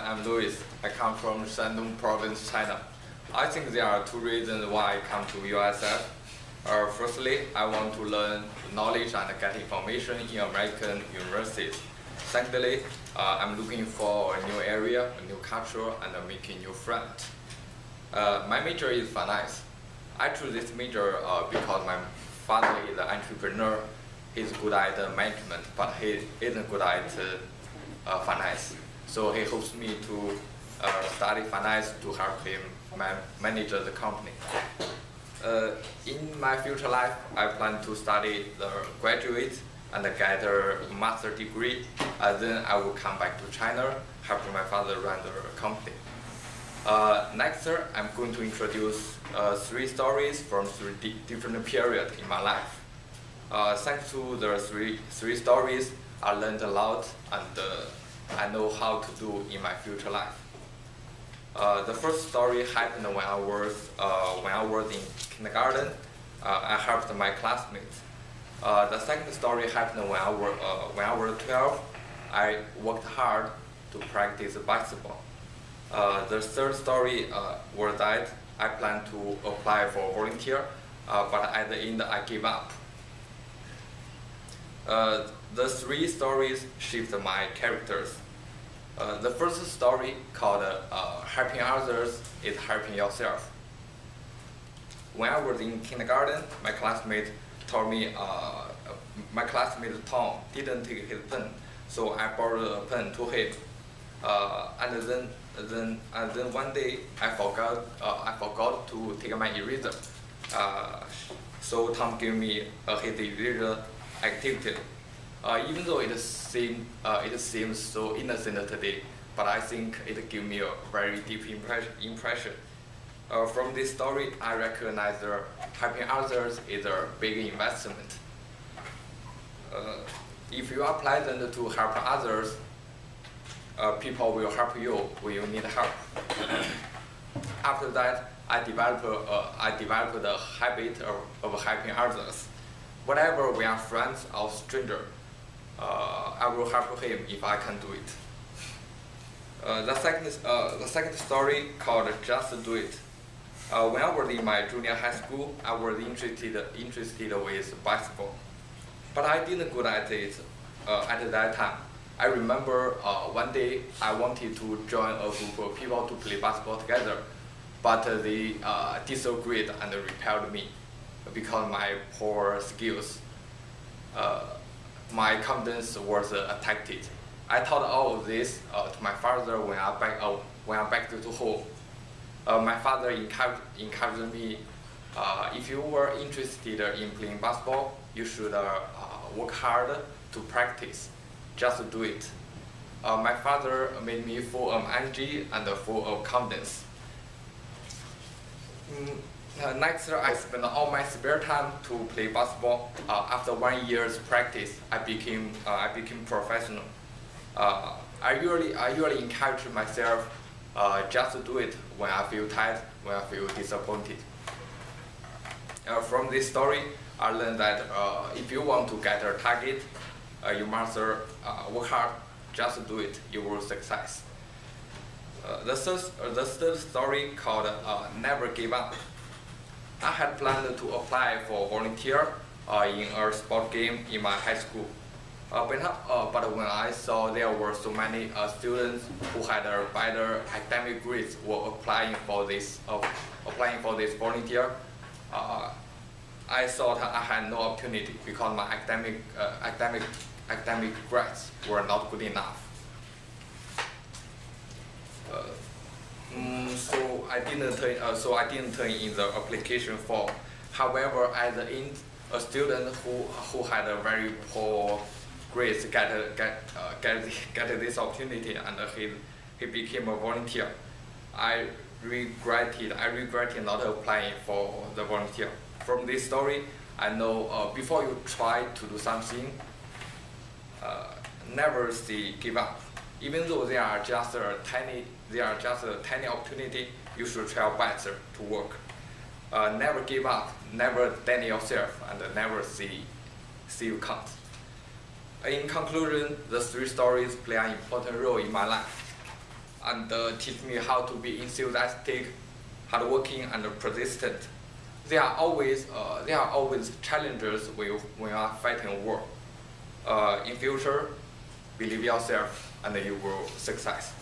I'm Louis. I come from Shandong province, China. I think there are two reasons why I come to USF. Firstly, I want to learn knowledge and get information in American universities. Secondly, I'm looking for a new area, a new culture, and making new friends. My major is finance. I chose this major because my father is an entrepreneur. He's good at management, but he isn't good at finance. So he hopes me to study finance to help him manage the company. In my future life, I plan to study the graduate and get a master degree. Then I will come back to China, help my father run the company. Next year, I'm going to introduce 3 stories from 3 different periods in my life. Thanks to the three stories, I learned a lot and I know how to do in my future life. The first story happened when I was in kindergarten. I helped my classmates. The second story happened when I was 12. I worked hard to practice basketball. The third story was that I planned to apply for volunteer, but at the end I gave up. The 3 stories shaped my characters. The first story, called Helping Others is Helping Yourself. When I was in kindergarten, my classmate told me my classmate Tom didn't take his pen, so I borrowed a pen to him. And then one day I forgot to take my eraser. So Tom gave me his eraser activity. Even though it seems so innocent today, but I think it gave me a very deep impression. From this story, I recognize that helping others is a big investment. If you are pleasant to help others, people will help you when you need help. After that, I developed the habit of helping others. Whenever we are friends or strangers, I will help him if I can do it. The second story, called Just Do It. When I was in my junior high school, I was interested with basketball, but I didn't good at it at that time. I remember one day I wanted to join a group of people to play basketball together, but they disagreed and repelled me because of my poor skills. My confidence was attacked. I told all of this to my father when I back to home. My father encouraged me, if you were interested in playing basketball, you should work hard to practice. Just do it. My father made me full of energy and full of confidence. Next year, I spent all my spare time to play basketball. After 1 year's practice, I became professional. I usually encourage myself just to do it when I feel tired, when I feel disappointed. From this story, I learned that if you want to get a target, you must work hard. Just do it, you will success. The third story, called Never Give Up. I had planned to apply for volunteer in a sport game in my high school. But when I saw there were so many students who had better academic grades were applying for this volunteer, I thought I had no opportunity because my academic grades were not good enough. So I didn't turn in the application form. However, at the end, a student who had a very poor grades get this opportunity, and he became a volunteer. I regretted not applying for the volunteer. From this story, I know before you try to do something, never give up. Even though they are just a tiny opportunity, you should try better to work. Never give up, never deny yourself, and never see you can't. In conclusion, the 3 stories play an important role in my life. and teach me how to be enthusiastic, hardworking, and persistent. There are always challenges when we are fighting war. In future, believe yourself and you will success.